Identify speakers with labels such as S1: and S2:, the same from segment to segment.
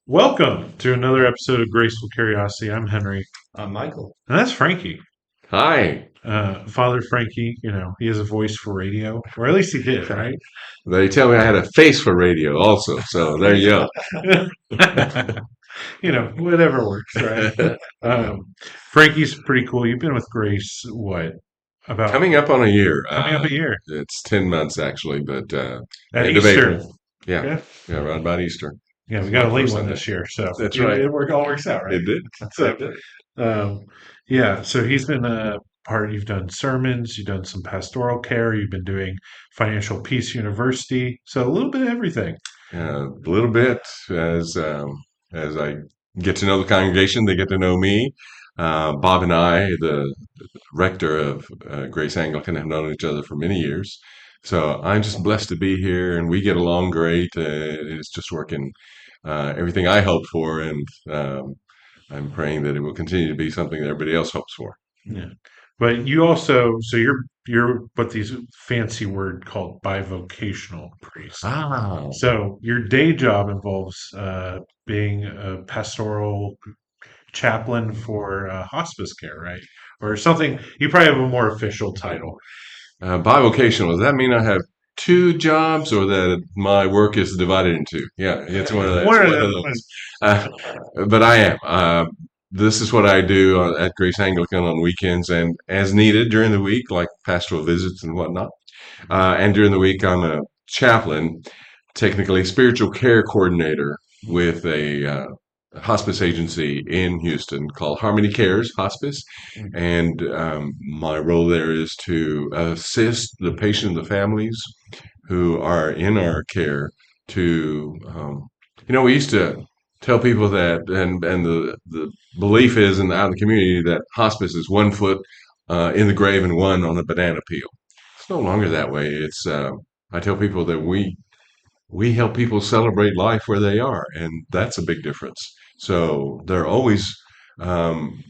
S1: Welcome to another episode of Graceful Curiosity. I'm Henry,
S2: Michael.
S1: and that's Frankie.
S3: Hi.
S1: Father Frankie, he has a voice for radio, or at least he did, right?
S3: They tell me I had a face for radio also, so there you go.
S1: Whatever works, right? Frankie's pretty cool. You've been with Grace, what, about
S3: Coming up on a year.
S1: coming up a year
S3: It's 10 months actually, but
S1: at
S3: end of
S1: Easter.
S3: April. Yeah,
S1: Yeah,
S3: yeah, right about Easter.
S1: yeah, we
S3: It's
S1: got
S3: my
S1: a late
S3: first
S1: one
S3: Sunday.
S1: this year, so
S3: That's right.
S1: all works out, right?
S3: It did.
S1: So, Um, yeah, so he's been a part. You've done sermons, you've done some pastoral care, you've been doing Financial Peace University, so a little bit of everything.
S3: A little bit as I get to know the congregation, they get to know me. Bob and I, the rector of Grace Anglican, have known each other for many years. So I'm just blessed to be here, and we get along great. It's just working everything I hoped for, and I'm praying that it will continue to be something that everybody else hopes for.
S1: Yeah, but you also, so you're what these fancy word called bivocational priest.
S3: Ah,
S1: So your day job involves being a pastoral chaplain for hospice care, right? Or something. You probably have a more official title.
S3: bivocational. Does that mean I have two jobs, or that my work is divided in two? Yeah, it's one of that. It's
S1: One of
S3: one of
S1: them.
S3: those. Uh, but I am. This is what I do at Grace Anglican on weekends and as needed during the week, like pastoral visits and whatnot. And during the week, I'm a chaplain, technically spiritual care coordinator with a hospice agency in Houston called Harmony Cares Hospice. And my role there is to assist the patient and the families who are in our care to, we used to tell people that, and the belief is out in the community that hospice is 1 foot in the grave and one on a banana peel. It's no longer that way. I tell people that we help people celebrate life where they are, and that's a big difference. So they're always um,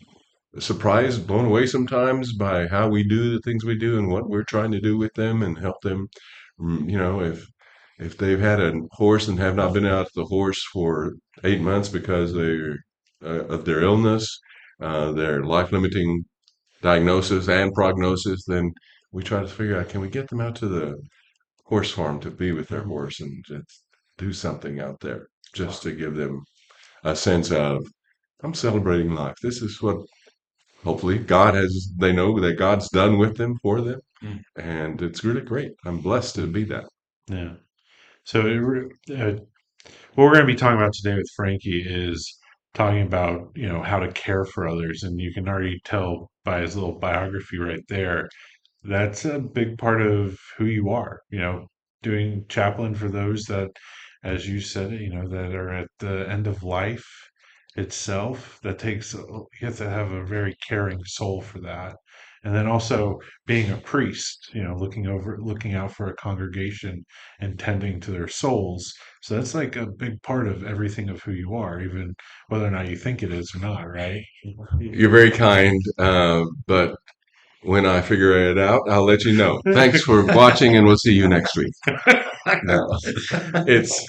S3: surprised, blown away sometimes by how we do the things we do and what we're trying to do with them and help them. If they've had a horse and have not been out the horse for 8 months because of their illness, their life limiting diagnosis and prognosis, then we try to figure out, can we get them out to the horse farm to be with their horse and just do something out there just to give them a sense of, I'm celebrating life. This is what hopefully they know that God's done with them for them.
S1: Mm.
S3: And it's really great. I'm blessed to be that.
S1: Yeah. So what we're going to be talking about today with Frankie is talking about how to care for others, and you can already tell by his little biography right there. That's a big part of who you are. Doing chaplain for those that, as you said, that are at the end of life itself. That takes you have to have a very caring soul for that. And then also being a priest, looking out for a congregation and tending to their souls. So that's like a big part of everything of who you are, even whether or not you think it is or not, right?
S3: You're very kind, but when I figure it out, I'll let you know. Thanks for watching, and we'll see you next week. No, it's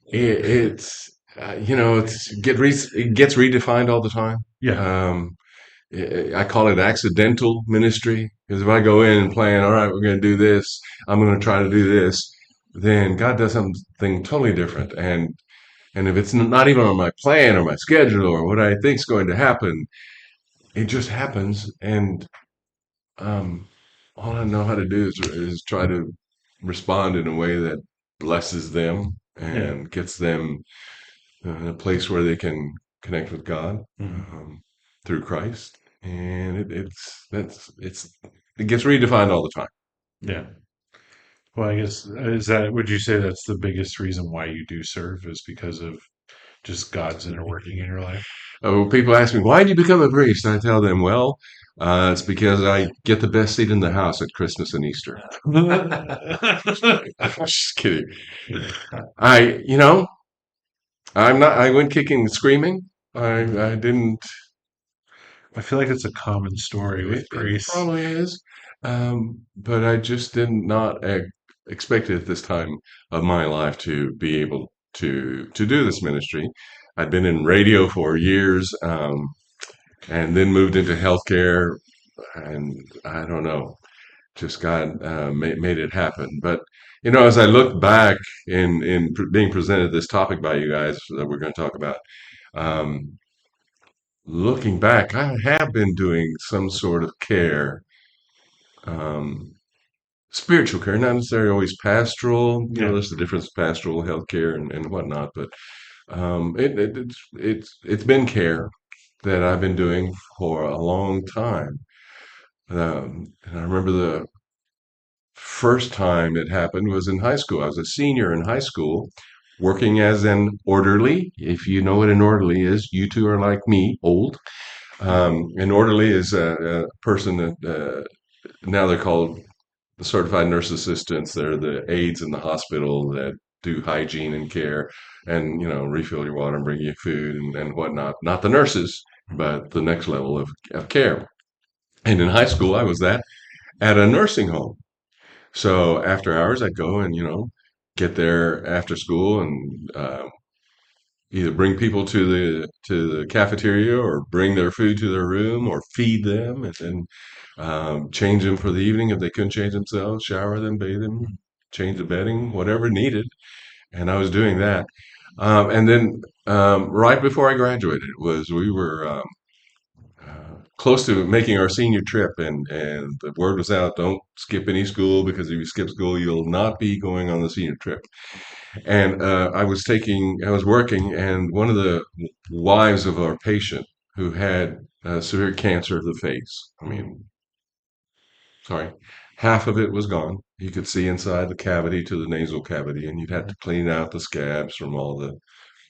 S3: it's it gets redefined all the time.
S1: Yeah.
S3: Um, I call it accidental ministry because if I go in and plan, all right, we're going to do this, I'm going to try to do this, then God does something totally different. And if it's not even on my plan or my schedule or what I think is going to happen, it just happens. And um, all I know how to do is try to respond in a way that blesses them
S1: Yeah.
S3: and gets them in a place where they can connect with God
S1: Mhm.
S3: through Christ, and it gets redefined all the time.
S1: Yeah. Well, I guess would you say that's the biggest reason why you do serve is because of just God's inner working in your life?
S3: People ask me, "Why did you become a priest?" I tell them, "Well, it's because I get the best seat in the house at Christmas and Easter." I'm just kidding. I, you know, I'm not. I went kicking and screaming. I didn't.
S1: I feel like it's a common story with
S3: It
S1: priests.
S3: probably is, but I just did not expect it at this time of my life to be able to do this ministry. I'd been in radio for years, and then moved into healthcare, and I don't know, just God made it happen. But as I look back in being presented this topic by you guys that we're going to talk about, um, looking back, I have been doing some sort of care, um, spiritual care, not necessarily always pastoral.
S1: Yeah.
S3: There's the difference pastoral, healthcare, and whatnot. But it's been care that I've been doing for a long time. And I remember the first time it happened was in high school. I was a senior in high school, working as an orderly. If you know what an orderly is, you two are like me, old. An orderly is a person that now they're called the certified nurse assistants. They're the aides in the hospital that do hygiene and care, and refill your water and bring you food and whatnot. Not the nurses, but the next level of care. And in high school, I was that at a nursing home. So after hours, I'd go and get there after school and either bring people to the cafeteria or bring their food to their room or feed them and then change them for the evening if they couldn't change themselves, shower them, bathe them, change the bedding, whatever needed. And I was doing that. And then right before I graduated was we were close to making our senior trip, and the word was out: don't skip any school, because if you skip school, you'll not be going on the senior trip. And I was working, and one of the wives of our patient who had severe cancer of the face. I mean, sorry, half of it was gone. You could see inside the cavity to the nasal cavity, and you'd have to clean out the scabs from all the.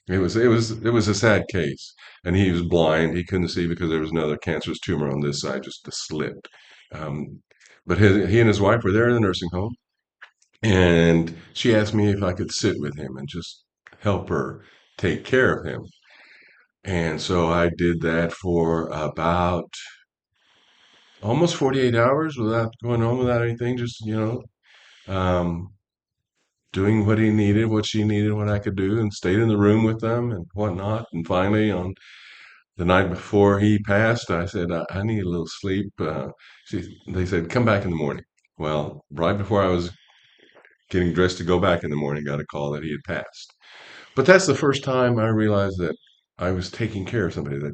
S3: It was a sad case, and he was blind. He couldn't see because there was another cancerous tumor on this side, just a slit. Um, but he and his wife were there in the nursing home, and she asked me if I could sit with him and just help her take care of him. And so I did that for about almost 48 hours without going home without anything, just, um, doing what he needed, what she needed, what I could do, and stayed in the room with them and whatnot. And finally, on the night before he passed, I said, I need a little sleep. They said, come back in the morning. Well, right before I was getting dressed to go back in the morning, got a call that he had passed. But that's the first time I realized that I was taking care of somebody that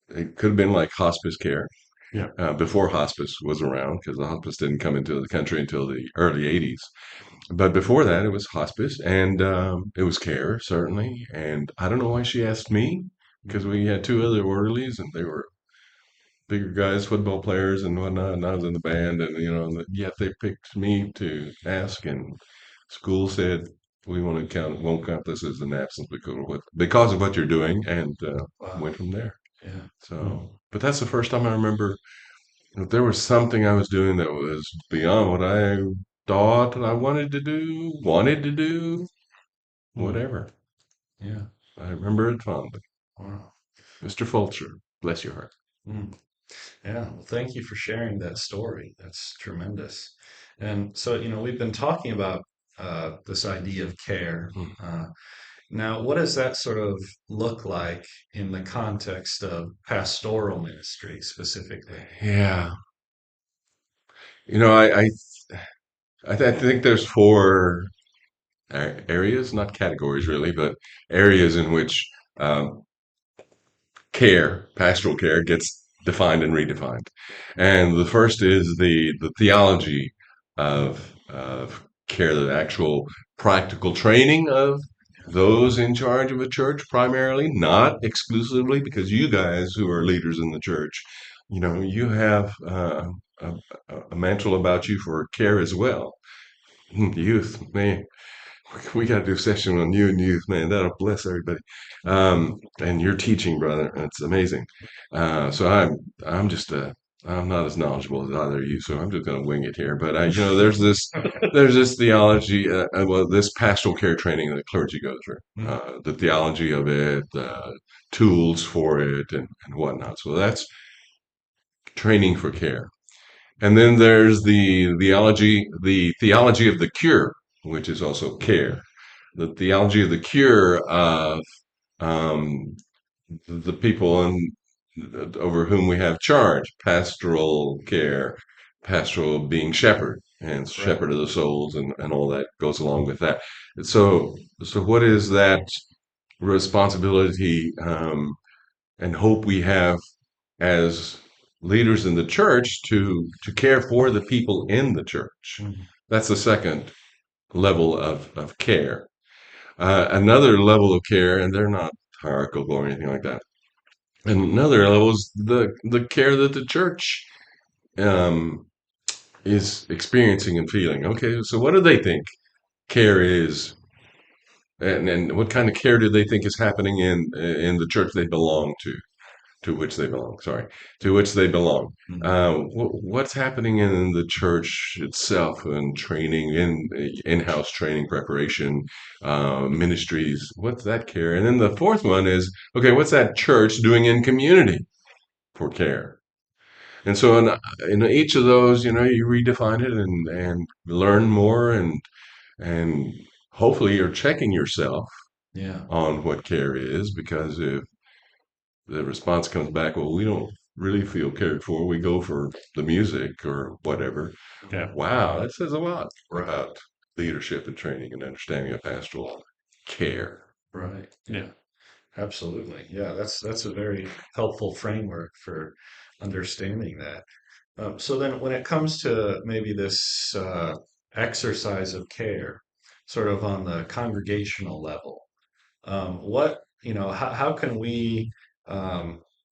S3: it could have been like hospice care
S1: Yeah.
S3: before hospice was around, because the hospice didn't come into the country until the early 80s. But before that, it was hospice, and it was care, certainly. And I don't know why she asked me, because we had two other orderlies, and they were bigger guys, football players and whatnot, and I was in the band, and yet they picked me to ask, and school said we won't count this as an absence because of what you're doing, and
S1: Wow.
S3: went from there.
S1: Yeah. Mm.
S3: So, but that's the first time I remember that there was something I was doing that was beyond what I thought I wanted to do,
S1: Mm.
S3: whatever.
S1: Yeah.
S3: I remember it fondly.
S1: Wow.
S3: Mr. Fulcher, bless your heart.
S1: Mm. Yeah. Well, thank you for sharing that story. That's tremendous. And so, we've been talking about this idea of care.
S3: Hmm.
S1: Now, what does that sort of look like in the context of pastoral ministry specifically?
S3: Yeah, you know, I think there's four areas, not categories really, but areas in which um, pastoral care, gets defined and redefined. And the first is the theology of care, the actual practical training of those in charge of a church, primarily, not exclusively, because you guys who are leaders in the church, you have a, a mantle about you for care as well. Youth, man, we got to do a session on you and youth, man. That'll bless everybody. And your teaching, brother, it's amazing. So I'm just I'm not as knowledgeable as either of you, so I'm just going to wing it here. But there's this theology, well, this pastoral care training that clergy goes through,
S1: Mm.
S3: the theology of it, tools for it, and whatnot. So that's training for care. And then there's the theology of the cure, which is also care. the theology of the cure of um, the people over whom we have charge, pastoral care, pastoral being shepherd and
S1: Right.
S3: shepherd of the souls and all that goes along with that. So what is that responsibility and hope we have as leaders in the church to care for the people in the church?
S1: Mhm.
S3: That's the second level of care. Another level of care, and they're not hierarchical or anything like that. And another level is the care that the church um, is experiencing and feeling. Okay, so what do they think care is, and what kind of care do they think is happening in the church they belong to which they belong? Sorry, to which they belong.
S1: Mhm.
S3: What's happening in the church itself and training in-house training preparation, ministries? What's that care? And then the fourth one is okay. What's that church doing in community for care? And so in each of those, you redefine it and learn more and hopefully you're checking yourself
S1: Yeah.
S3: on what care is because if the response comes back, well, we don't really feel cared for, we go for the music or whatever.
S1: Yeah.
S3: Wow, that says a lot
S1: Right.
S3: about leadership and training and understanding of pastoral care.
S1: Right. Yeah. Absolutely. Yeah. That's a very helpful framework for understanding that. So then, when it comes to maybe this exercise of care, sort of on the congregational level, how can we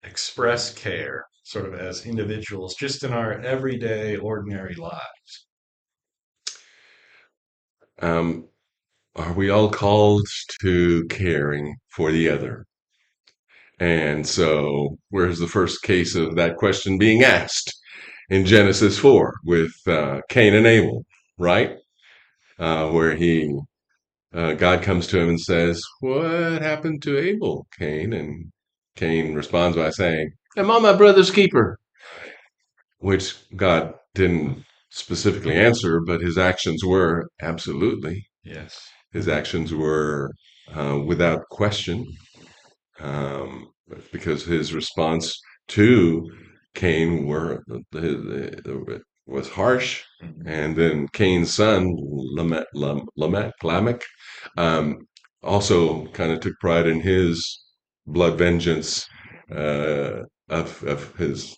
S1: express care sort of as individuals just in our everyday, ordinary lives?
S3: Um, are we all called to caring for the other? And so, where's the first case of that question being asked? In Genesis 4 with Cain and Abel, right? Where God comes to him and says, "What happened to Abel, Cain?" And Cain responds by saying, "I'm on my brother's keeper,"
S1: Right.
S3: which God didn't specifically answer, but his actions were absolutely.
S1: Yes.
S3: His actions were without question um, because his response to Cain was harsh,
S1: Mhm.
S3: and then Cain's son Lamech, um, also kind of took pride in his blood vengeance of his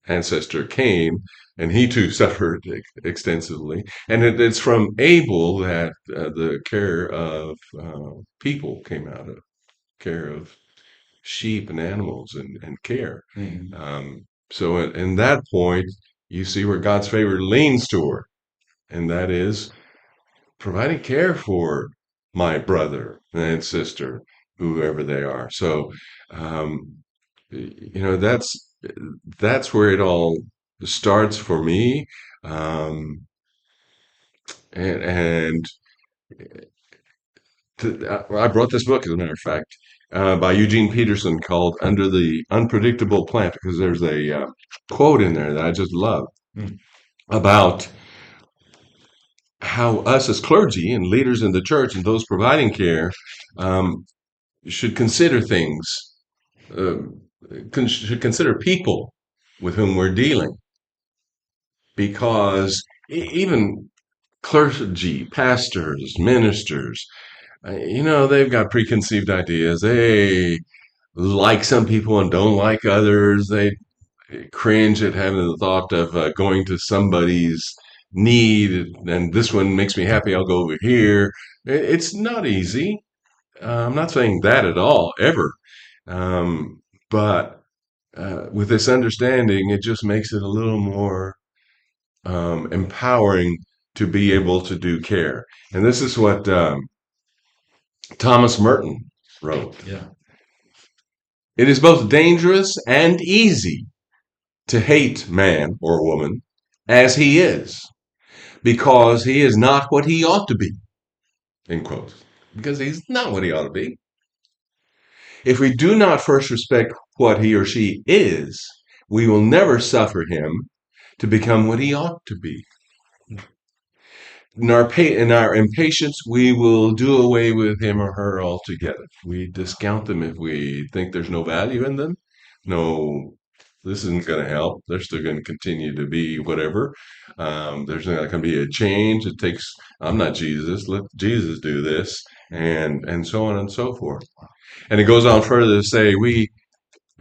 S3: ancestor Cain, and he too suffered extensively. And it's from Abel that the care of people came out of care of sheep and animals and care.
S1: Mhm.
S3: So in that point, you see where God's favor leans toward, and that is providing care for my brother and sister, whoever they are. So, that's where it all starts for me. Um, and I brought this book, as a matter of fact, by Eugene Peterson called Under the Unpredictable Plant, because there's a quote in there that I just love
S1: Mm.
S3: about how us as clergy and leaders in the church and those providing care um, should consider things, should consider people with whom we're dealing, because even clergy, pastors, ministers, they've got preconceived ideas. They like some people and don't like others. They cringe at having the thought of going to somebody's need, and this one makes me happy. I'll go over here. It's not easy. I'm not saying that at all, ever. But with this understanding, it just makes it a little more empowering to be able to do care. And this is what Thomas Merton wrote.
S1: Yeah.
S3: It is both dangerous and easy to hate man or woman as he is, because he is not what he ought to be, in quotes. Because he's not what he ought to be. If we do not first respect what he or she is, we will never suffer him to become what he ought to be. in our impatience, we will do away with him or her altogether. We discount them if we think there's no value in them. No, this isn't going to help. They're still going to continue to be whatever. There's not going to be a change. It takes. I'm not Jesus. Let Jesus do this, and so on and so forth. And it goes on further to say we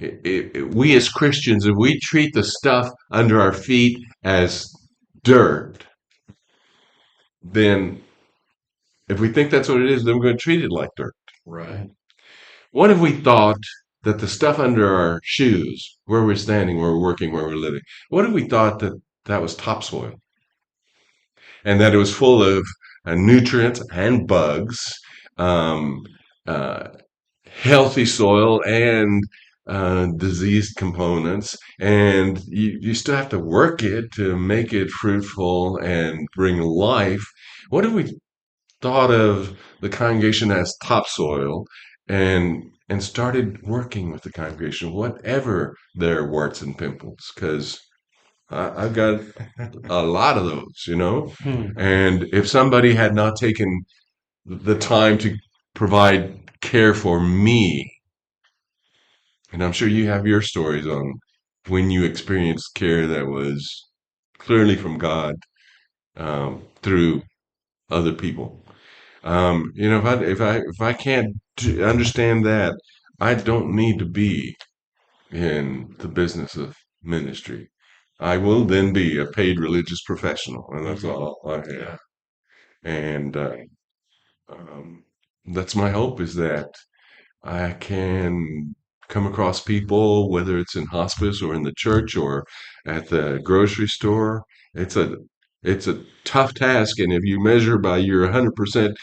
S3: as Christians, if we treat the stuff under our feet as dirt, then if we think that's what it is, then we're going to treat it like dirt.
S1: Right.
S3: What if we thought that the stuff under our shoes, where we're standing, where we're working, where we're living, what if we thought that that was topsoil and that it was full of nutrients and bugs, um, uh, healthy soil and diseased components, and you still have to work it to make it fruitful and bring life? What if we thought of the congregation as topsoil and started working with the congregation, whatever their warts and pimples, because I've got a lot of those, you know.
S1: Hmm.
S3: And if somebody had not taken the time to provide care for me, and I'm sure you have your stories on when you experienced care that was clearly from God through other people. If I can't understand that, I don't need to be in the business of ministry. I will then be a paid religious professional, and that's all I have. And um, that's my hope, is that I can come across people, whether it's in hospice or in the church or at the grocery store. It's a it's a tough task, and if you measure by your 100%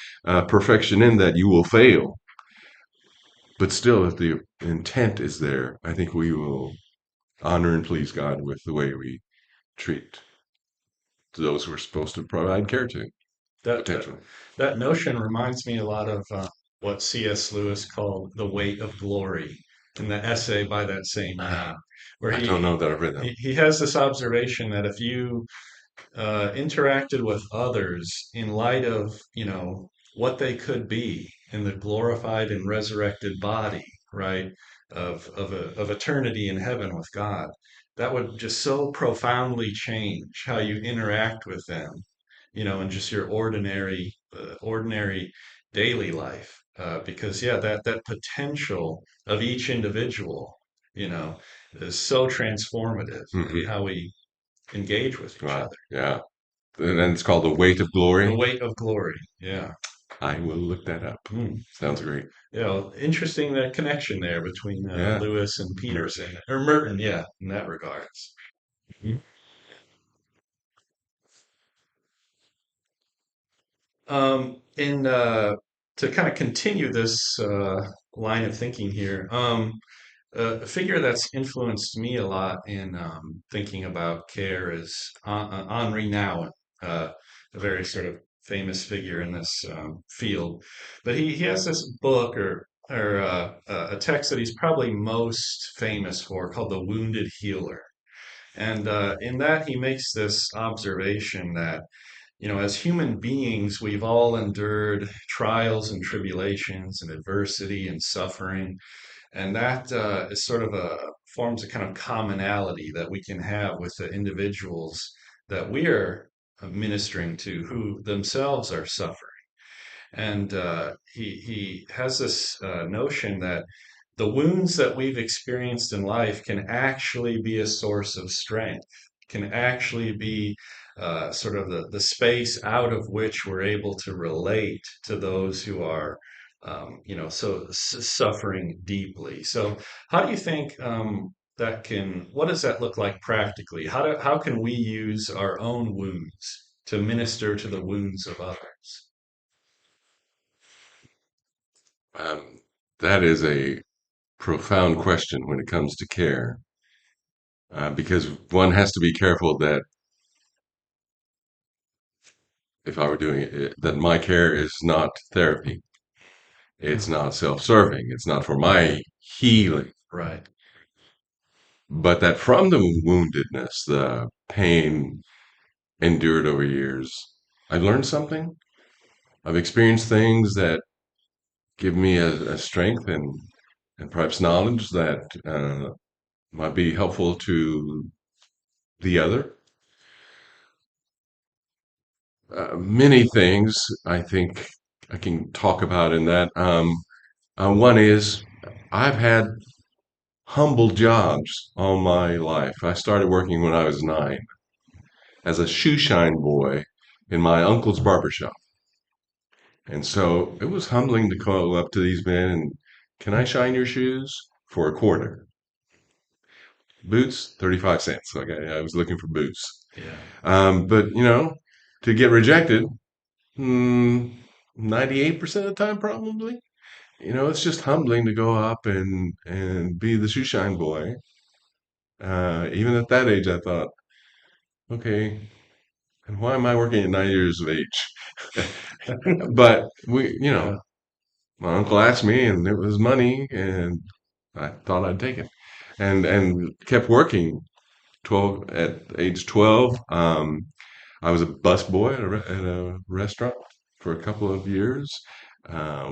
S3: perfection in that, you will fail. But still, if the intent is there, I think we will honor and please God with the way we treat those we're supposed to provide care to,
S2: That that,
S3: potentially.
S2: that notion reminds me a lot of what C.S. Lewis called the weight of glory in the essay by that same name, where
S3: I don't know that I've read that.
S2: he has this observation that if you interacted with others in light of, what they could be in the glorified and resurrected body, right, of eternity in heaven with God, that would just so profoundly change how you interact with them, in just your ordinary daily life. Because yeah, that potential of each individual, you know, is so transformative in
S3: Hmm.
S2: how we engage with each
S3: Wow.
S2: other.
S3: Yeah. And then it's called The Weight of
S2: The
S3: Glory.
S2: weight of glory. Yeah.
S3: I will look that up.
S2: Mm.
S3: Sounds great.
S2: Interesting that connection there between
S3: Yeah.
S2: Lewis and
S3: Merton.
S2: Peterson or Merton. Yeah, in that regards. In To kind of continue this line of thinking here, a figure that's influenced me a lot in thinking about care is Henri Nouwen, a very sort of famous figure in this field. But he has this book or a text that he's probably most famous for called The Wounded Healer. And in that, he makes this observation that as human beings, we've all endured trials and tribulations and adversity and suffering, and that is sort of forms a kind of commonality that we can have with the individuals that we are ministering to who themselves are suffering. And he has this notion that the wounds that we've experienced in life can actually be a source of strength, can actually be sort of the space out of which we're able to relate to those who are, suffering deeply. So, how do you think what does that look like practically? How can we use our own wounds to minister to the wounds of others?
S3: Um, that is a profound question when it comes to care, because one has to be careful that if I were doing it, that my care is not therapy. It's not self-serving. It's not for my healing,
S2: Right.
S3: but that from the woundedness, the pain endured over years, I learned something. I've experienced things that give me a strength and perhaps knowledge that might be helpful to the other. Many things I think I can talk about in that. One is I've had humble jobs all my life. I started working when I was 9 as a shoe shine boy in my uncle's barber shop. And so it was humbling to go up to these men and, can I shine your shoes for a quarter? Boots, 35 cents. Okay, I was looking for boots.
S2: Yeah.
S3: But, to get rejected, 98% of the time, probably. It's just humbling to go up and be the shoe shine boy. Even at that age, I thought, okay, and why am I working at 9 years of age? But
S2: Yeah.
S3: my uncle asked me, and it was money, and I thought I'd take it, and kept working. 12 at age 12, I was a busboy at a restaurant for a couple of years,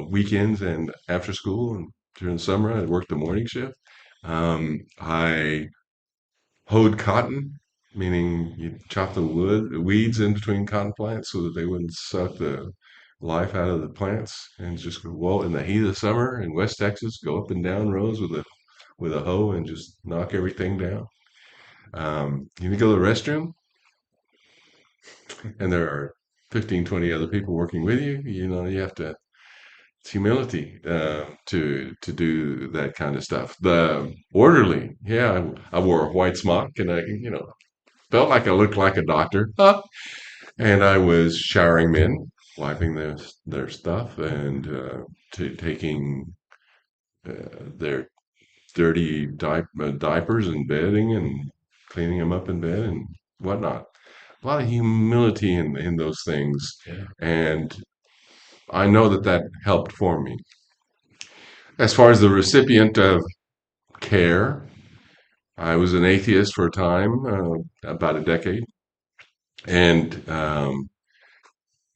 S3: weekends and after school, and during the summer I worked the morning shift. I hoed cotton, meaning you chop the weeds in between cotton plants so that they wouldn't suck the life out of the plants, and just go, well, in the heat of the summer in West Texas, go up and down rows with a hoe and just knock everything down. You go to the restroom and there are 15, 20 other people working with you. You have to, it's humility to do that kind of stuff. The orderly, yeah, I wore a white smock and I, felt like I looked like a doctor. And I was showering men, wiping their stuff, and taking their dirty diapers and bedding and cleaning them up in bed and whatnot. A lot of humility in those things,
S2: Yeah.
S3: and I know that helped for me. As far as the recipient of care, I was an atheist for a time, about a decade, and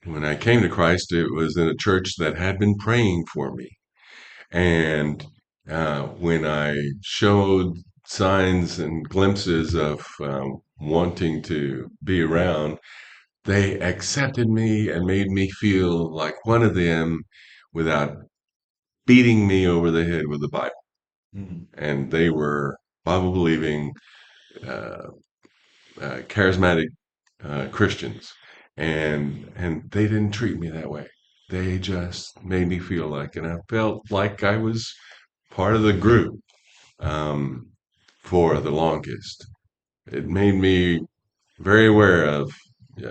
S3: when I came to Christ, it was in a church that had been praying for me. And when I showed signs and glimpses of wanting to be around, they accepted me and made me feel like one of them without beating me over the head with the Bible.
S2: Mhm.
S3: And they were Bible believing, uh, charismatic Christians, and they didn't treat me that way. They just made me feel like, and I felt like I was part of the group um, for the longest. It made me very aware of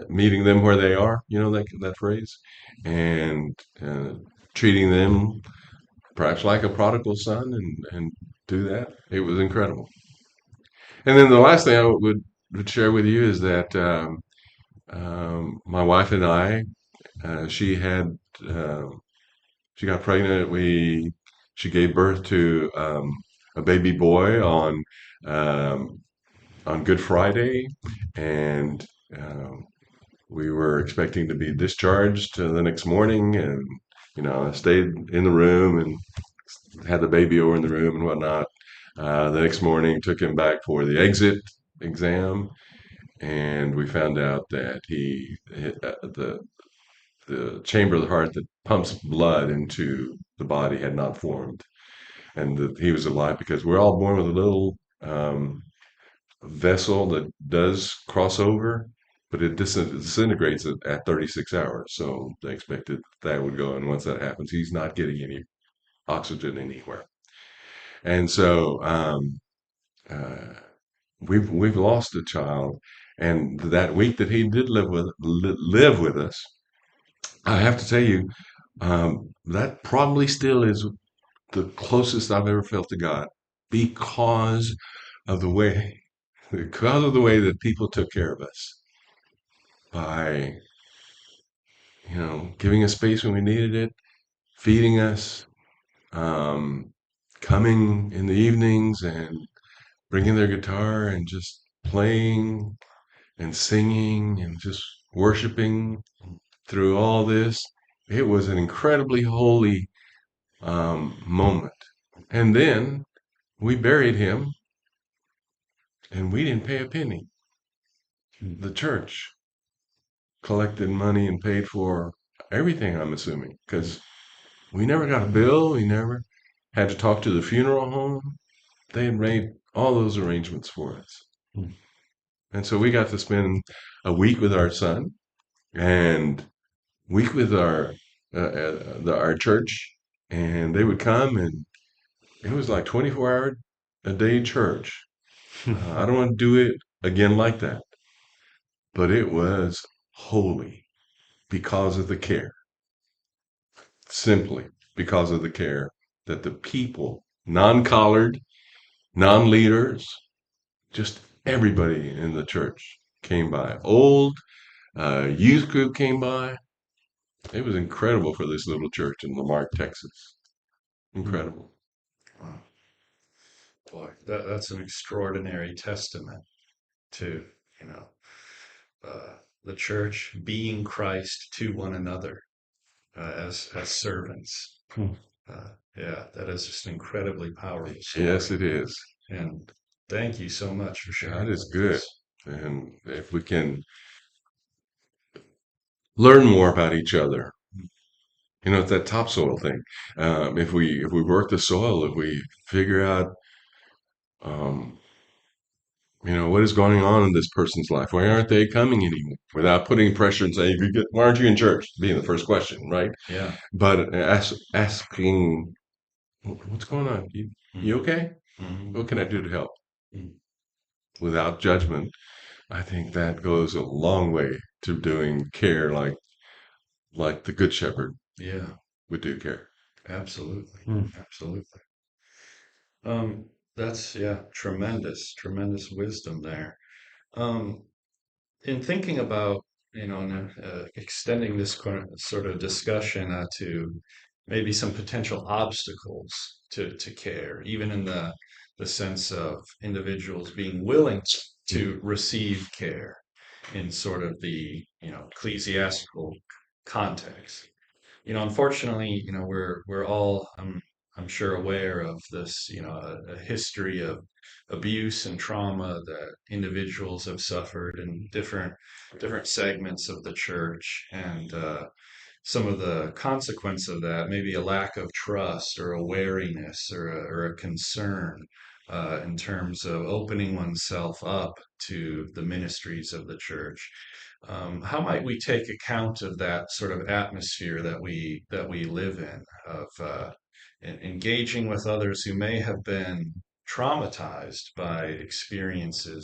S3: meeting them where they are. You know that phrase, and treating them perhaps like a prodigal son, and do that. It was incredible. And then the last thing I would share with you is that my wife and I, she had she got pregnant. She gave birth to a baby boy um, on Good Friday, and we were expecting to be discharged the next morning. And I stayed in the room and had the baby over in the room and whatnot. The next morning, took him back for the exit exam, and we found out that the chamber of the heart that pumps blood into the body had not formed, and that he was alive because we're all born with a little vessel that does cross over, but it disintegrates at 36 hours. So they expected that would go, and once that happens, he's not getting any oxygen anywhere. And so uh, we've lost a child, and that week that he did live with us, I have to tell you, that probably still is the closest I've ever felt to God because of the way because of the way that people took care of us by giving us space when we needed it, feeding us, um, coming in the evenings and bringing their guitar and just playing and singing and just worshiping through all this. It was an incredibly holy moment. And then we buried him, and we didn't pay a penny. The church collected money and paid for everything, I'm assuming, because we never got a bill. We never had to talk to the funeral home. They had made all those arrangements for us.
S1: Hmm.
S3: And so we got to spend a week with our son and week with our church, and they would come, and it was like 24-hour a day church. I don't want to do it again like that, but it was holy because of the care, simply because of the care that the people, non-collared, non-leaders, just everybody in the church came by. Old youth group came by. It was incredible for this little church in Lamarck, Texas. Incredible.
S2: Wow. Boy, that's an extraordinary testament to, you know, the church being Christ to one another as servants.
S1: Hmm.
S2: Yeah, that is just an incredibly powerful
S3: Yes,
S2: story.
S3: it is.
S2: And thank you so much for
S3: God
S2: sharing
S3: is
S2: that with
S3: good.
S2: us.
S3: And if we can learn more about each other, it's that topsoil thing. If we work the soil, if we figure out, um, what is going on in this person's life, why aren't they coming anymore? Without putting pressure and saying, why aren't you in church? Being the first question, right?
S2: Yeah.
S3: But asking, what's going on? You
S2: Mm-hmm.
S3: okay?
S2: Mm-hmm.
S3: What can I do to help?
S2: Mm-hmm.
S3: Without judgment. I think that goes a long way to doing care like the Good Shepherd
S2: Yeah,
S3: would do care.
S2: absolutely.
S1: Hmm.
S2: Absolutely. That's yeah, tremendous wisdom there. Um, in thinking about, and, extending this sort of discussion to maybe some potential obstacles to care, even in the sense of individuals being willing to receive care in sort of the, ecclesiastical context. Unfortunately, we're all I'm sure aware of this, a history of abuse and trauma that individuals have suffered in different segments of the church, and some of the consequence of that, maybe a lack of trust or a wariness or a concern in terms of opening oneself up to the ministries of the church. How might we take account of that sort of atmosphere that we live in, of engaging with others who may have been traumatized by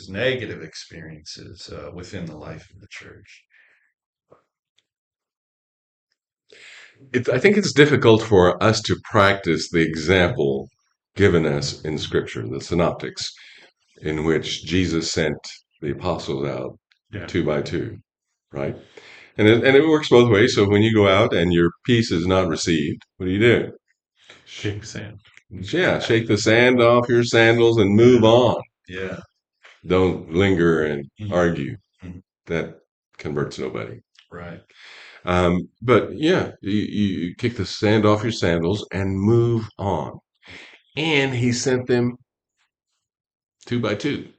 S2: negative experiences within the life of the church?
S3: I think it's difficult for us to practice the example given us in Scripture, the synoptics, in which Jesus sent the apostles out
S1: Yeah.
S3: two by two, right? And it works both ways. So when you go out and your peace is not received, what do?
S1: Shake sand.
S3: Yeah, shake the sand off your sandals and move
S2: Yeah,
S3: on.
S2: yeah.
S3: Don't linger and
S2: Mhm,
S3: argue.
S2: mhm.
S3: That converts nobody.
S2: Right.
S3: But yeah, you kick the sand off your sandals and move on. And he sent them two by two,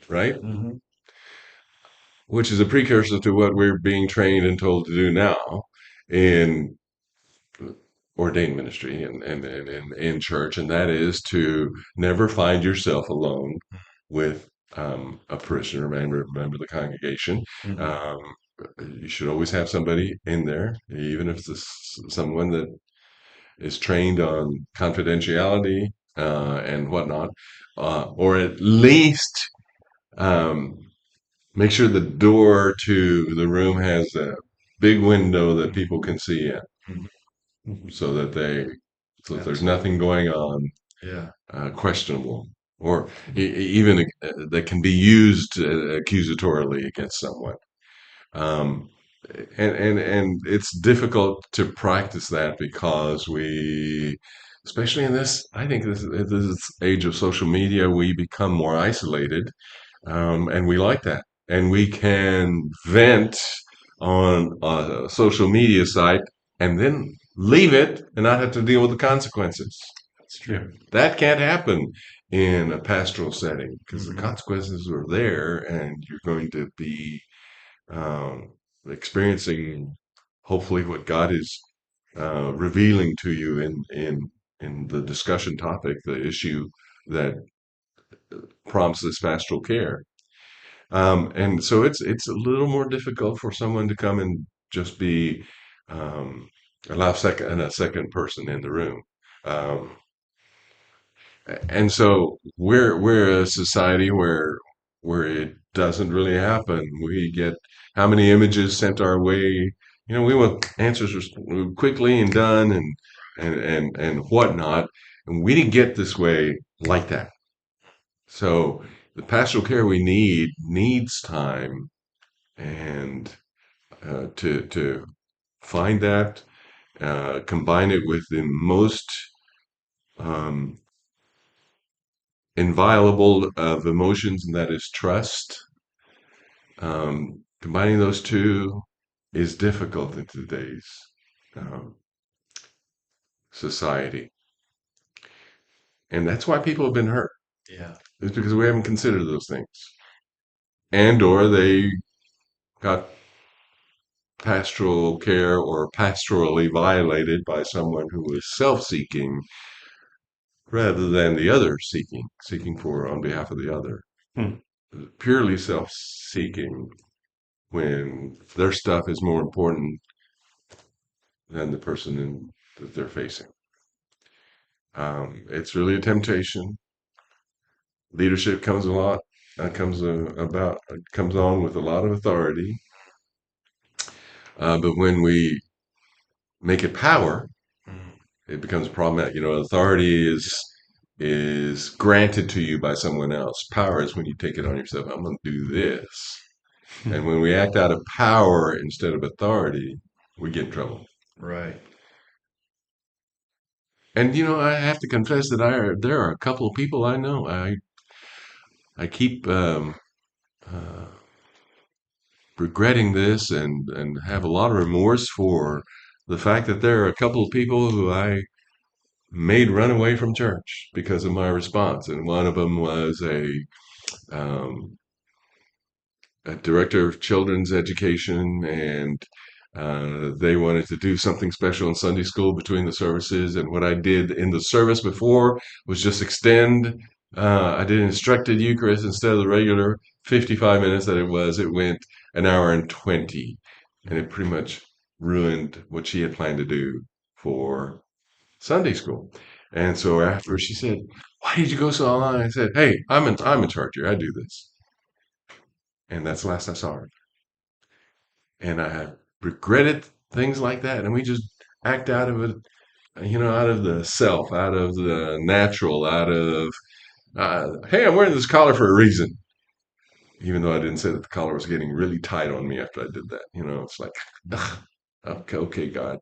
S3: right?
S2: Mm-hmm.
S3: Which is a precursor to what we're being trained and told to do now in ordained ministry and in church, and that is to never find yourself alone with a parishioner, member of the congregation.
S2: Mm-hmm.
S3: Um, you should always have somebody in there, even if it's someone that is trained on confidentiality and whatnot, or at least um, make sure the door to the room has a big window that people can see in,
S2: Mm-hmm.
S1: Mhm.
S3: so that there's
S2: Absolutely.
S3: nothing going on
S2: Yeah.
S3: questionable or even that can be used accusatorily against someone. Um, and it's difficult to practice that because especially in this, I think this age of social media, we become more isolated, and we like that, and we can vent on a social media site and then leave it and not have to deal with the consequences.
S2: That's
S1: Yeah.
S2: true.
S3: That can't happen in a pastoral setting because the
S2: Hmm.
S3: consequences are there and you're going to be um, experiencing hopefully what God is revealing to you in the discussion topic, the issue that prompts this pastoral care. And so it's a little more difficult for someone to come and just be um, a second person in the room. Um, and so we're a society where it doesn't really happen. We get how many images sent our way. You know, we want answers quickly and done and whatnot. And we didn't get this way like that. So the pastoral care we need needs time and to find that, combine it with the most um, inviolable of emotions, and that is trust. Combining those two is difficult in today's um, society, and that's why people have been hurt.
S2: Yeah.
S3: It's because we haven't considered those things, and or they got pastoral care or pastorally violated by someone who was self-seeking rather than the other seeking for on behalf of the other.
S1: Hmm.
S3: Purely self-seeking when their stuff is more important than the that they're facing. It's really a temptation. Leadership comes a lot, comes on with a lot of authority. But when we make it power,
S2: Mm.
S3: it becomes problematic. You know, authority is granted to you by someone else. Power is when you take it on yourself. I'm going to do this. And when we act out of power instead of authority, we get in trouble.
S2: Right.
S3: And you know, I have to confess that there are a couple of people I know. I keep uh, regretting this and have a lot of remorse for the fact that there are a couple of people who I made run away from church because of my response. And one of them was um, a director of children's education, and they wanted to do something special in Sunday school between the services. And what I did in the service before was just extend. I did instructed Eucharist instead of the regular 55 minutes that it was. It went an hour and 20, and it pretty much ruined what she had planned to do for Sunday school. And so after she said, "Why did you go so long?" I said, "Hey, I'm in charge here. I do this." And that's the last I saw her. And I have regretted things like that. And we just act out of it, you know, out of the self, out of the natural, out of, hey, I'm wearing this collar for a reason. Even though I didn't say that the collar was getting really tight on me after I did that. You know, it's like, ugh, okay, God.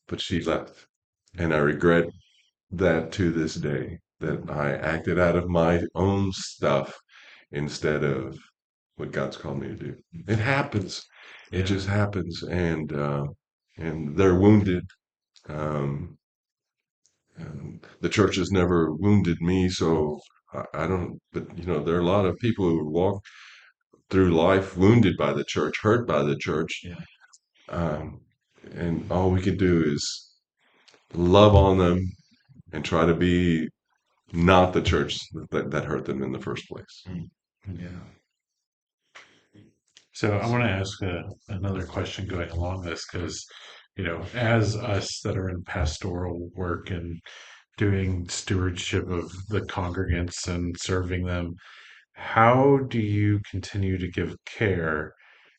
S3: But she left. And I regret that to this day, that I acted out of my own stuff instead of what God's called me to do. It happens. It
S2: Yeah.
S3: just happens, and they're wounded. Um, and the church has never wounded me, so I don't. But you know, there are a lot of people who walk through life wounded by the church, hurt by the church,
S2: Yeah.
S3: um, and all we can do is love on them and try to be not the church that hurt them in the first place.
S2: Mm. Yeah.
S1: So I want to ask another question going along this because, as us that are in pastoral work and doing stewardship of the congregants and serving them, how do you continue to give care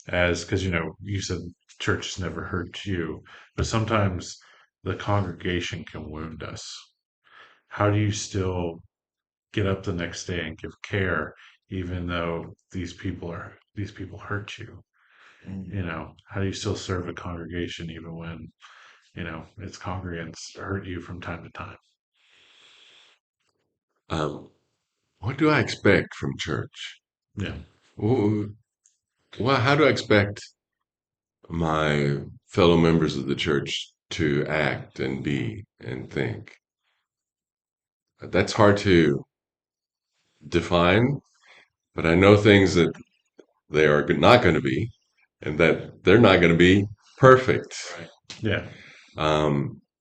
S1: as, because, you said church has never hurt you, but sometimes the congregation can wound us. How do you still get up the next day and give care, even though these people hurt you?
S2: Mm.
S1: How do you still serve a congregation even when, its congregants hurt you from time to time?
S3: Um, what do I expect from church?
S1: Yeah.
S3: Well, how do I expect my fellow members of the church to act and be and think. That's hard to define, but I know things that they are not going to be, and that they're not going to be perfect.
S2: Right.
S1: Yeah.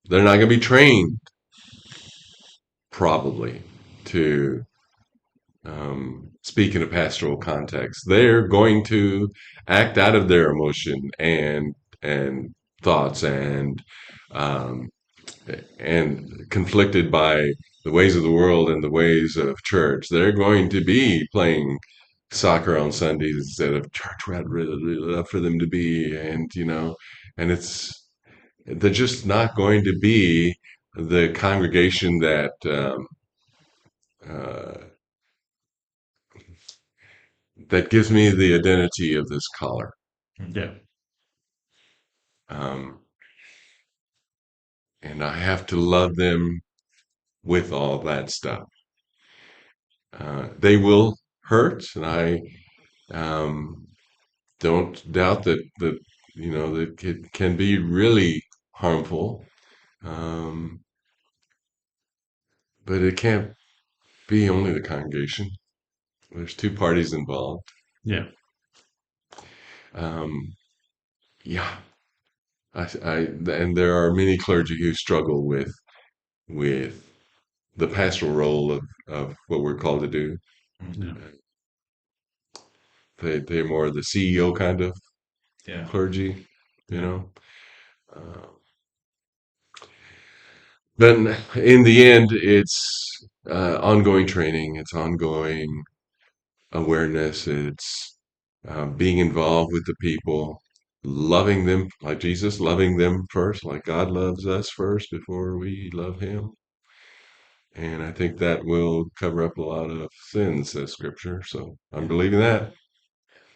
S3: They're not going to be trained probably to speak in a pastoral context. They're going to act out of their emotion and thoughts um, and conflicted by the ways of the world and the ways of church. They're going to be playing soccer on Sundays instead of church where I'd really love for them to be, and they're just not going to be the congregation uh, that gives me the identity of this color.
S1: Yeah.
S3: Um, and I have to love them with all that stuff. They will hurt, and I um, don't doubt that it can be really harmful, um, but it can't be only the congregation. There's two parties involved.
S1: Yeah.
S3: Um, yeah, and there are many clergy who struggle with the pastoral role of what we're called to do.
S1: Yeah.
S3: They're more the CEO kind of
S2: Yeah.
S3: clergy, you
S1: Yeah.
S3: know. Uh, but in the end, it's ongoing training, it's ongoing awareness, it's being involved with the people, loving them like Jesus, loving them first, like God loves us first before we love Him. And I think that will cover up a lot of sins, says Scripture. So I'm
S2: Yeah.
S3: believing that.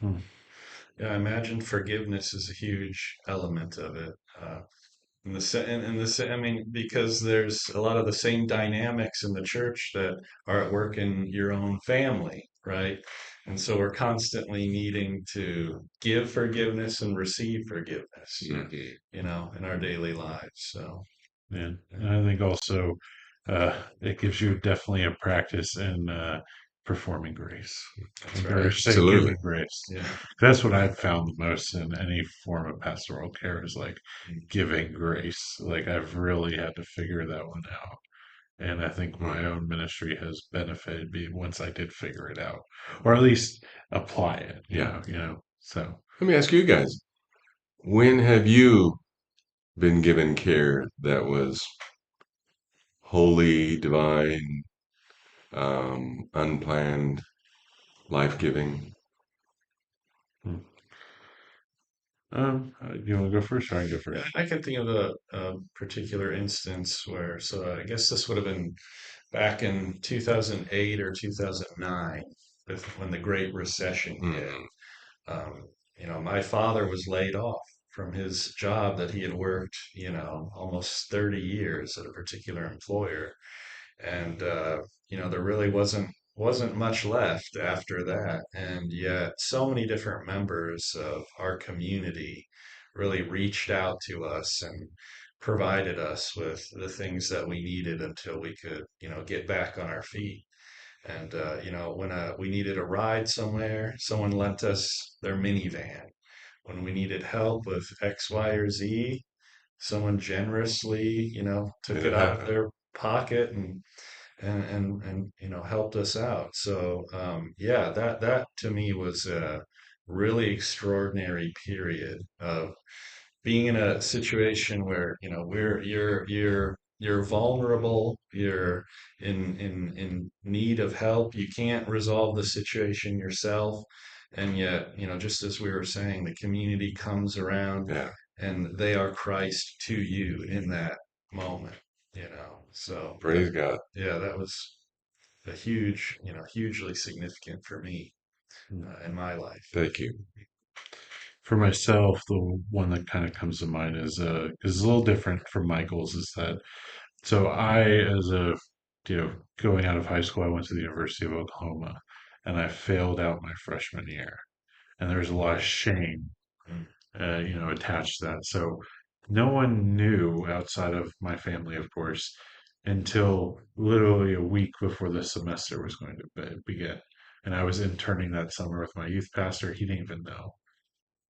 S1: Hmm.
S2: Yeah, I imagine forgiveness is a huge element of it. I mean, because there's a lot of the same dynamics in the church that are at work in your own family, right? And so we're constantly needing to give forgiveness and receive forgiveness,
S3: Mhm.
S2: in our daily lives. So,
S1: Yeah.
S2: yeah,
S1: And I think also it gives you definitely a practice in performing grace.
S2: that's
S1: Like
S2: right.
S1: or say
S3: Absolutely.
S1: giving grace.
S2: Yeah.
S1: That's what I've found the most in any form of pastoral care is like
S2: Mm.
S1: giving grace. Like I've really had to figure that one out. And I think my
S3: Mhm.
S1: own ministry has benefited me once I did figure it out. Or at least apply it,
S3: Yeah.
S1: So
S3: Let me ask you guys, when have you been given care that was holy, divine, unplanned, life-giving?
S1: hmm. You want to go first or I can go
S2: Yeah,
S1: first?
S2: I can think of a particular instance where, so I guess this would have been back in 2008 or 2009, when the Great Recession hit.
S3: Mhm.
S2: Um, my father was laid off from his job that he had worked, almost 30 years at a particular employer. And there really wasn't much left after that. And yet so many different members of our community really reached out to us and provided us with the things that we needed until we could, get back on our feet. And when we needed a ride somewhere, someone lent us their minivan. When we needed help with X, Y, or Z, someone generously, took
S3: Made
S2: it
S3: it
S2: out of
S3: happen.
S2: their pocket and helped us out. So yeah, that to me was a really extraordinary period of being in a situation where you're vulnerable, you're in need of help, you can't resolve the situation yourself, and yet just as we were saying, the community comes around
S3: Yeah.
S2: and they are Christ to you in that moment. So that,
S3: Praise God.
S2: yeah, that was a hugely significant for me
S1: Hmm.
S2: in my life.
S3: Thank you.
S1: For myself, the one that kind of comes to mind is a little different from Michael's. Is that so? I, as a going out of high school, I went to the University of Oklahoma, and I failed out my freshman year, and there was a lot of shame attached to that. So no one knew outside of my family, of course, until literally a week before the semester was going to begin. And I was interning that summer with my youth pastor. He didn't even know.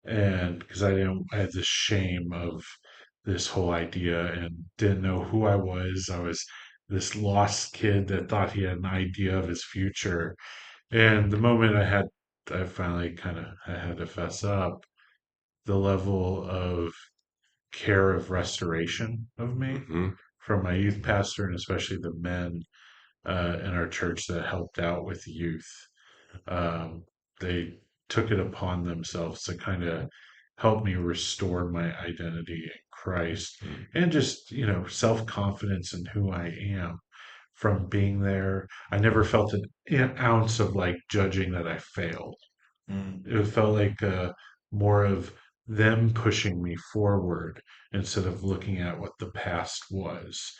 S1: And because I had this shame of this whole idea and didn't know who I was. I was this lost kid that thought he had an idea of his future. And the moment I finally I had to fess up the level of care of restoration of me
S3: Hmm.
S1: from my youth pastor and especially the men in our church that helped out with youth. Um, they took it upon themselves to kind of help me restore my identity in Christ and just, self confidence in who I am from being there. I never felt an ounce of like judging that I failed.
S2: Mm.
S1: It felt like more of them pushing me forward instead of looking at what the past was.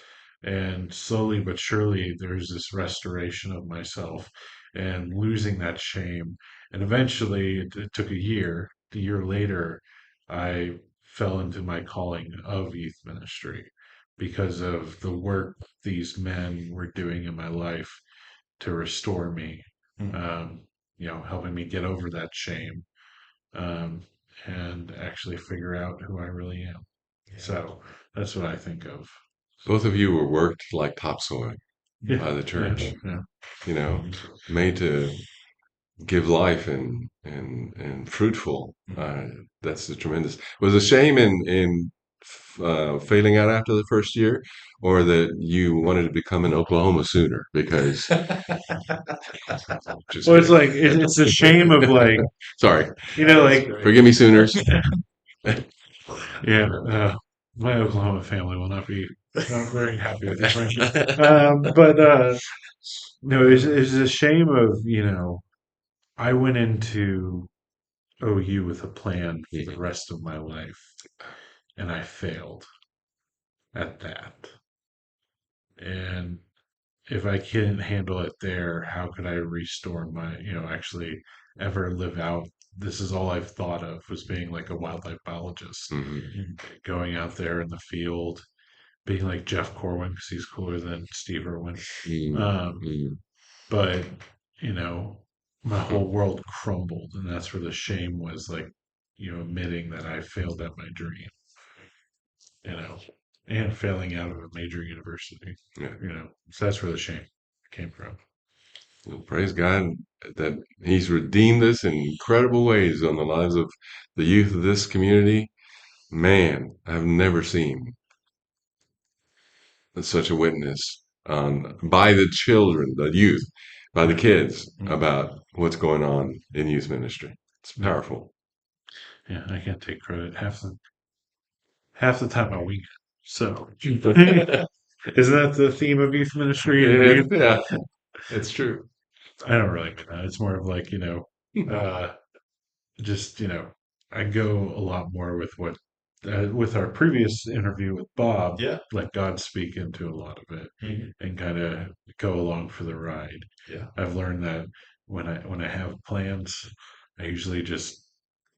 S1: And slowly but surely, there's this restoration of myself and losing that shame. And eventually, it took a year. A year later, I fell into my calling of youth ministry because of the work these men were doing in my life to restore me,
S2: Mm.
S1: um, helping me get over that shame, um, and actually figure out who I really am.
S2: Yeah.
S1: So that's what I think of.
S3: Both of you were worked like topsoil
S1: Yeah,
S3: by the
S1: yeah,
S3: church,
S1: yeah.
S3: you know, made to give life and fruitful.
S2: Mm.
S3: That's the tremendous. Was a shame in failing out after the first year, or that you wanted to become an Oklahoma Sooner? Because just
S1: Well, it's
S3: kidding.
S1: like it's a shame of like
S3: Sorry,
S2: That's
S1: like
S2: great.
S3: forgive me, Sooners.
S1: yeah. My Oklahoma family will not be very happy with you, Frankie. But no, it's a shame of I went into OU with a plan for the rest of my life, and I failed at that. And if I couldn't handle it there, how could I restore actually ever live out? This is all I've thought of was being like a wildlife biologist,
S3: Hmm.
S1: going out there in the field, being like Jeff Corwin because he's cooler than Steve Irwin. Um,
S3: Hmm.
S1: but, you know, my whole world crumbled, and that's where the shame was like, admitting that I failed at my dream, you know, and failing out of a major university,
S3: Yeah.
S1: So that's where the shame came from.
S3: Well, praise God that He's redeemed us in incredible ways on the lives of the youth of this community. Man, I've never seen such a witness by the children, the youth, by the
S1: Yeah,
S3: kids
S2: Mm.
S3: about what's going on in youth ministry. It's
S1: yeah,
S3: powerful.
S1: yeah. I can't take credit half the time I wing it. So, isn't that the theme of youth ministry? Is
S3: Yeah,
S1: youth?
S3: yeah, it's true.
S1: I don't really mean that. It's more of like uh, just I go a lot more with what with our previous interview with Bob.
S2: Yeah.
S1: Let God speak into a lot of it
S2: Mhm.
S1: and kind of go along for the ride.
S2: Yeah.
S1: I've learned that when I have plans, I usually just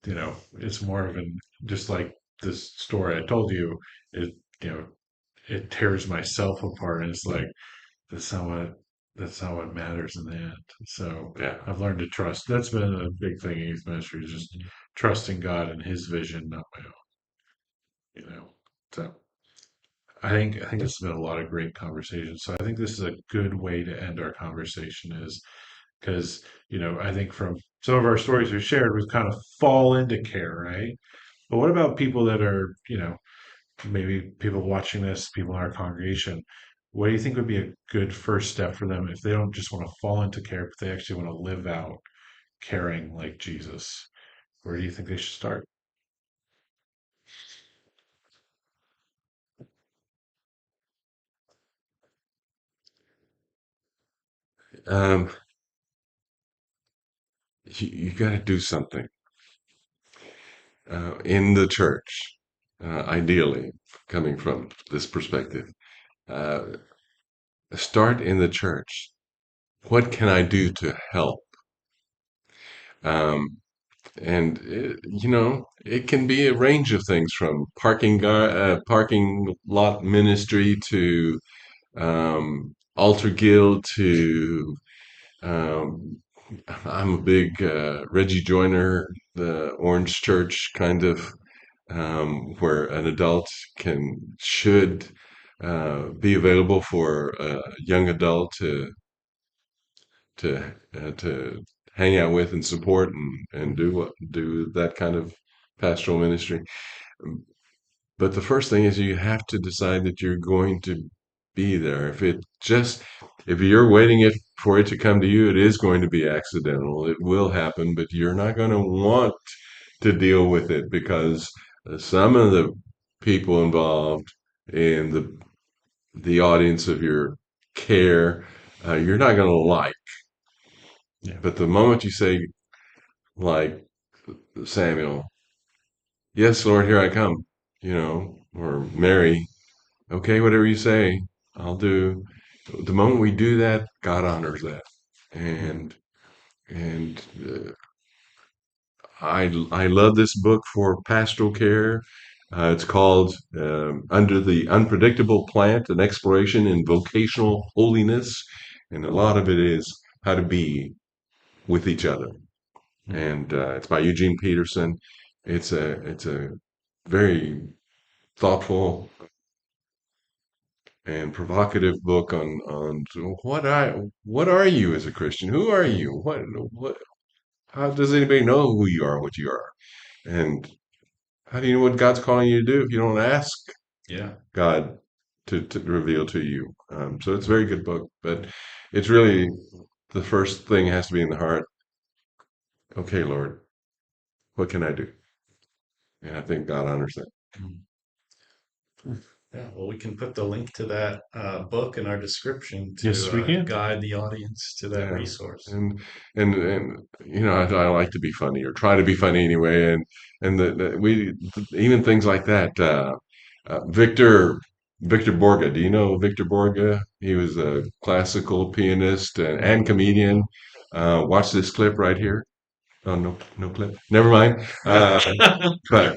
S1: it's more of an just like this story I told you. It you know it tears myself apart, and it's like that's not what that's not what matters in the end. So
S3: Yeah.
S1: I've learned to trust. That's been a big thing in youth ministry, is just
S2: Mhm.
S1: trusting God and His vision, not my own. You know. So I think this has been a lot of great conversations. So I think this is a good way to end our conversation, is because I think from some of our stories we've shared, we've kind of fall into care, right? But what about people that are maybe people watching this, people in our congregation? What do you think would be a good first step for them if they don't just want to fall into care, but they actually want to live out caring like Jesus? Where do you think they should start?
S3: Um, you got to do something in the church, ideally, coming from this perspective. Uh, Start in the church. What can I do to help? Um, it can be a range of things from parking lot ministry to altar guild to um, I'm a big Reggie Joiner, the Orange Church kind of where an adult should be available for a young adult to hang out with and support and do that kind of pastoral ministry. But the first thing is you have to decide that you're going to be there. If you're waiting for it to come to you, it is going to be accidental. It will happen, but you're not going to want to deal with it because some of the people involved in the audience of your care, you're not going to like.
S1: Yeah.
S3: But the moment you say, like Samuel, yes, Lord, here I come, or Mary, okay, whatever you say, I'll do. The moment we do that, God honors that, and and I love this book for pastoral care. It's called Under the Unpredictable Plant: An Exploration in Vocational Holiness, and a lot of it is how to be with each other.
S1: Mm.
S3: And it's by Eugene Peterson. It's a very thoughtful and provocative book on what are you as a Christian? Who are you? What how does anybody know who you are, what you are? And how do you know what God's calling you to do if you don't ask
S2: Yeah.
S3: God to reveal to you? So it's a very good book, but it's really the first thing has to be in the heart. Okay, Lord, what can I do? And I think God honors that.
S1: Mm.
S2: Yeah, well, we can put the link to that book in our description
S1: Yes,
S2: to
S1: we can.
S2: guide the audience to that
S3: Yeah,
S2: resource.
S3: and I like to be funny or try to be funny anyway, and even things like that. Victor Borga. Do you know Victor Borga? He was a classical pianist and comedian. Watch this clip right here. Oh, no, no clip. Never mind. But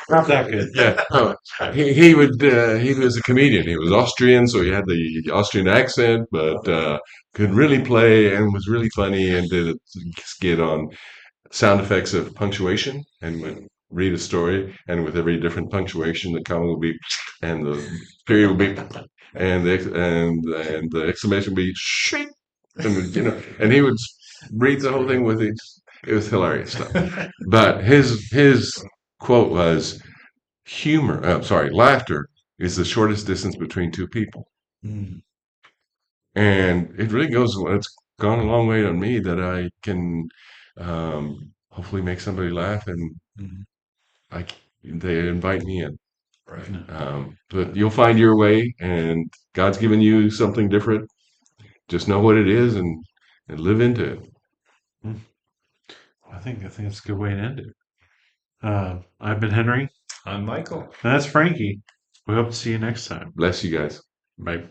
S1: Not that good.
S3: yeah, no, he was a comedian. He was Austrian, so he had the Austrian accent, but could really play and was really funny and did a skit on sound effects of punctuation and would read a story, and with every different punctuation, the comma would be, and the period would be, and the exclamation would be shit, and and he would read the whole thing with it. It was hilarious stuff. But his quote was laughter is the shortest distance between two people.
S2: Mm,
S3: And it really it's gone a long way on me that I can hopefully make somebody laugh and
S2: mhm.
S3: they invite me in.
S2: Right.
S1: No.
S3: But you'll find your way, and God's given you something different. Just know what it is and live into it.
S1: Mm. I think that's a good way to end it. I've been Henry,
S2: I'm Michael.
S1: and that's Frankie. We hope to see you next time.
S3: Bless you guys.
S1: Bye.